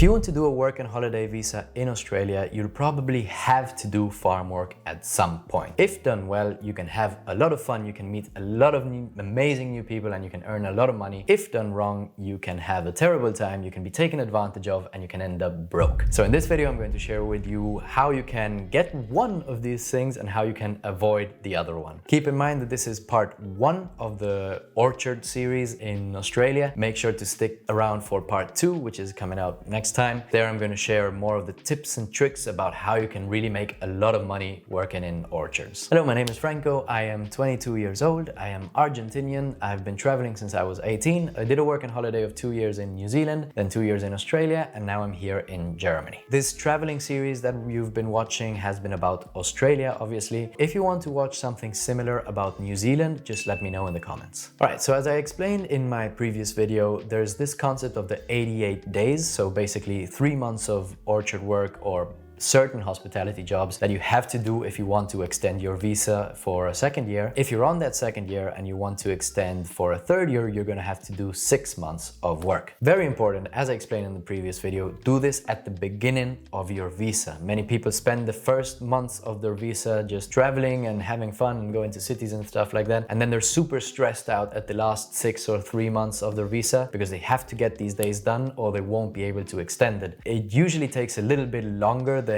If you want to do a work and holiday visa in Australia, you'll probably have to do farm work at some point. If done well, you can have a lot of fun, you can meet a lot of amazing new people, and you can earn a lot of money. If done wrong, you can have a terrible time, you can be taken advantage of, and you can end up broke. So in this video, I'm going to share with you how you can get one of these things and how you can avoid the other one. Keep in mind that this is part 1 of the orchard series in Australia. Make sure to stick around for part 2, which is coming out next time. There I'm going to share more of the tips and tricks about how you can really make a lot of money working in orchards. Hello, my name is Franco. I am 22 years old. I am Argentinian. I've been traveling since I was 18. I did a work and holiday of 2 years in New Zealand, then 2 years in Australia, and now I'm here in Germany. This traveling series that you've been watching has been about Australia, obviously. If you want to watch something similar about New Zealand, just let me know in the comments. All right, so as I explained in my previous video, there's this concept of the 88 days. So basically 3 months of orchard work or certain hospitality jobs that you have to do if you want to extend your visa for a second year. If you're on that second year and you want to extend for a third year, you're going to have to do 6 months of work. Very important, as I explained in the previous video, do this at the beginning of your visa. Many people spend the first months of their visa just traveling and having fun and going to cities and stuff like that. And then they're super stressed out at the last 6 or 3 months of their visa because they have to get these days done or they won't be able to extend it. It usually takes a little bit longer than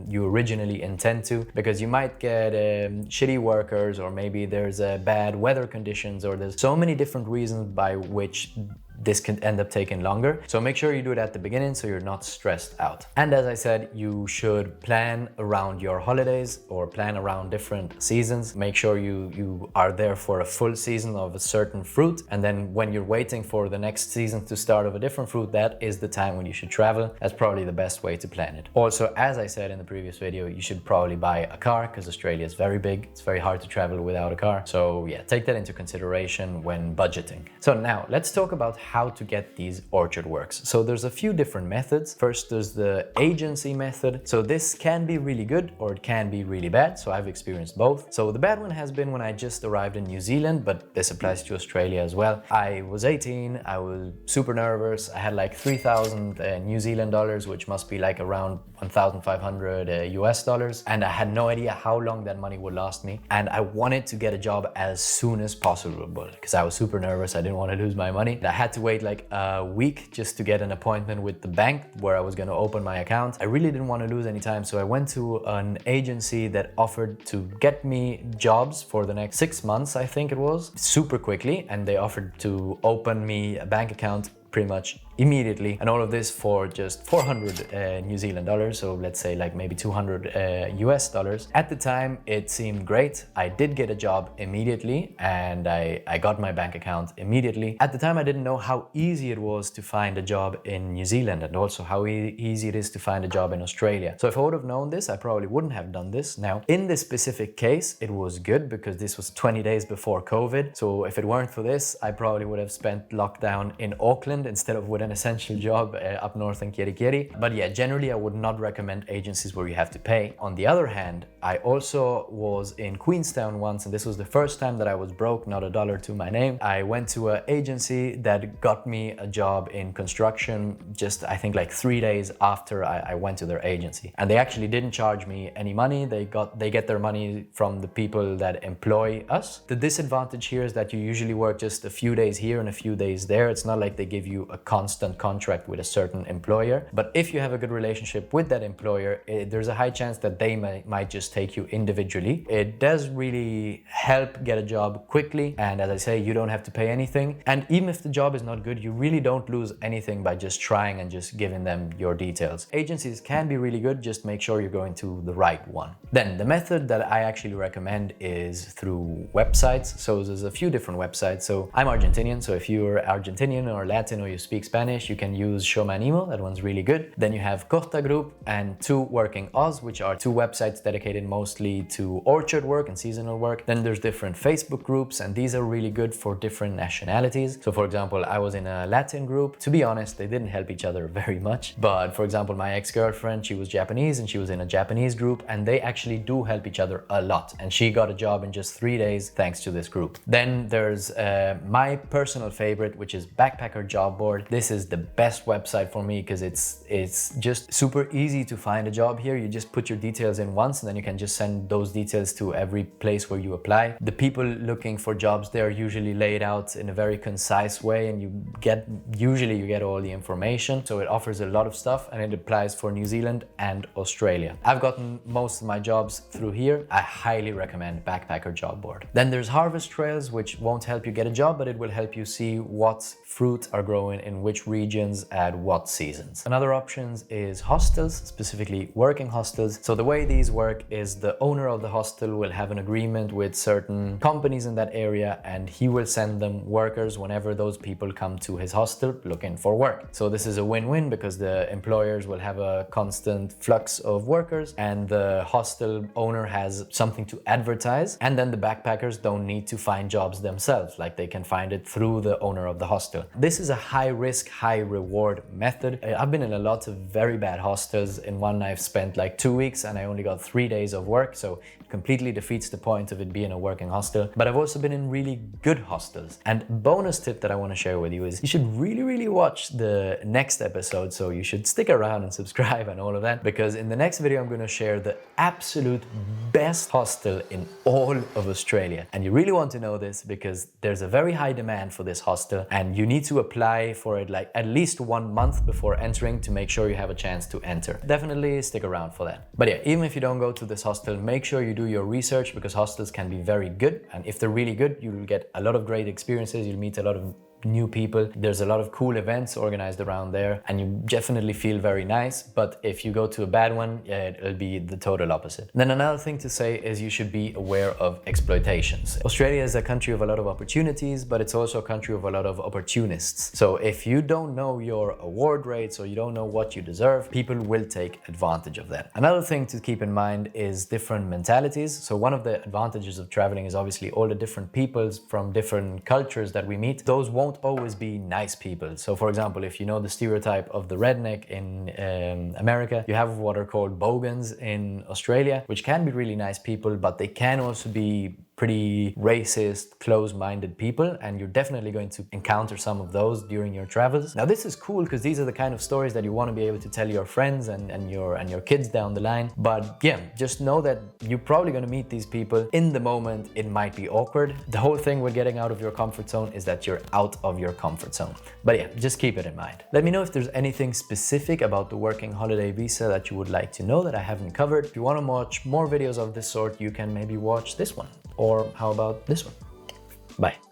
you originally intend to, because you might get shitty workers, or maybe there's bad weather conditions, or there's so many different reasons by which this can end up taking longer. So make sure you do it at the beginning so you're not stressed out. And as I said, you should plan around your holidays or plan around different seasons. Make sure you are there for a full season of a certain fruit. And then when you're waiting for the next season to start of a different fruit, that is the time when you should travel. That's probably the best way to plan it. Also, as I said in the previous video, you should probably buy a car because Australia is very big. It's very hard to travel without a car. So yeah, take that into consideration when budgeting. So now let's talk about how to get these orchard works. So there's a few different methods. First, there's the agency method. So this can be really good or it can be really bad. So I've experienced both. So the bad one has been when I just arrived in New Zealand, but this applies to Australia as well. I was 18, I was super nervous. I had like 3,000 New Zealand dollars, which must be like around 1,500 US dollars. And I had no idea how long that money would last me. And I wanted to get a job as soon as possible because I was super nervous. I didn't want to lose my money. I had to wait like a week just to get an appointment with the bank where I was going to open my account. I really didn't want to lose any time. So I went to an agency that offered to get me jobs for the next 6 months, I think it was, super quickly. And they offered to open me a bank account pretty much immediately, and all of this for just 400 New Zealand dollars, so let's say like maybe 200 US dollars. At the time it seemed great. I did get a job immediately and I got my bank account immediately. At the time I didn't know how easy it was to find a job in New Zealand and also how easy it is to find a job in Australia. So if I would have known this, I probably wouldn't have done this. Now in this specific case it was good because this was 20 days before COVID, so if it weren't for this I probably would have spent lockdown in Auckland instead of with an essential job up north in Kirikiri. But yeah, generally I would not recommend agencies where you have to pay. On the other hand, I also was in Queenstown once, and this was the first time that I was broke, not a dollar to my name. I went to an agency that got me a job in construction just I think like 3 days after I went to their agency, and they actually didn't charge me any money. They get their money from the people that employ us. The disadvantage here is that you usually work just a few days here and a few days there. It's not like they give you a constant contract with a certain employer, but if you have a good relationship with that employer, there's a high chance that they might just take you individually. It does really help get a job quickly, and as I say, you don't have to pay anything. And even if the job is not good, you really don't lose anything by just trying and just giving them your details. Agencies can be really good, just make sure you're going to the right one. Then the method that I actually recommend is through websites. So there's a few different websites. So I'm Argentinian, so if you're Argentinian or Latin or you speak Spanish, you can use animo. That one's really good. Then you have Costa Group and 2 Working Oz, which are 2 websites dedicated mostly to orchard work and seasonal work. Then there's different Facebook groups, and these are really good for different nationalities. So for example, I was in a Latin group. To be honest, they didn't help each other very much. But for example, my ex-girlfriend, she was Japanese and she was in a Japanese group, and they actually do help each other a lot. And she got a job in just 3 days thanks to this group. Then there's my personal favorite, which is BackpackerJobBoard. This this is the best website for me because it's just super easy to find a job here. You just put your details in once and then you can just send those details to every place where you apply. The people looking for jobs there are usually laid out in a very concise way, and usually you get all the information. So it offers a lot of stuff, and it applies for New Zealand and Australia. I've gotten most of my jobs through here. I highly recommend Backpacker Job Board. Then there's Harvest Trails, which won't help you get a job, but it will help you see what fruit are growing in which regions at what seasons. Another option is hostels, specifically working hostels. So the way these work is the owner of the hostel will have an agreement with certain companies in that area, and he will send them workers whenever those people come to his hostel looking for work. So this is a win-win because the employers will have a constant flux of workers and the hostel owner has something to advertise, and then the backpackers don't need to find jobs themselves, like they can find it through the owner of the hostel. This is a high risk, high reward method. I've been in a lot of very bad hostels. In one I've spent like 2 weeks and I only got 3 days of work, so it completely defeats the point of it being a working hostel. But I've also been in really good hostels. And bonus tip that I want to share with you is you should really watch the next episode, so you should stick around and subscribe and all of that, because in the next video I'm going to share the absolute best hostel in all of Australia. And you really want to know this because there's a very high demand for this hostel and you need to apply for it like at least 1 month before entering to make sure you have a chance to enter. Definitely stick around for that. But yeah, even if you don't go to this hostel, make sure you do your research, because hostels can be very good, and if they're really good, you'll get a lot of great experiences, you'll meet a lot of new people. There's a lot of cool events organized around there and you definitely feel very nice. But if you go to a bad one, yeah, it'll be the total opposite. Then another thing to say is you should be aware of exploitations. Australia is a country of a lot of opportunities, but it's also a country of a lot of opportunists. So if you don't know your award rates or you don't know what you deserve, people will take advantage of that. Another thing to keep in mind is different mentalities. So one of the advantages of traveling is obviously all the different peoples from different cultures that we meet. Those won't always be nice people. So for example, if you know the stereotype of the redneck in America, you have what are called bogans in Australia, which can be really nice people, but they can also be pretty racist, close-minded people, and you're definitely going to encounter some of those during your travels. Now this is cool because these are the kind of stories that you want to be able to tell your friends and your kids down the line. But yeah, just know that you're probably going to meet these people. In the moment, it might be awkward. The whole thing with getting out of your comfort zone is that you're out of your comfort zone. But yeah, just keep it in mind. Let me know if there's anything specific about the working holiday visa that you would like to know that I haven't covered. If you want to watch more videos of this sort, you can maybe watch this one. Or how about this one? Bye.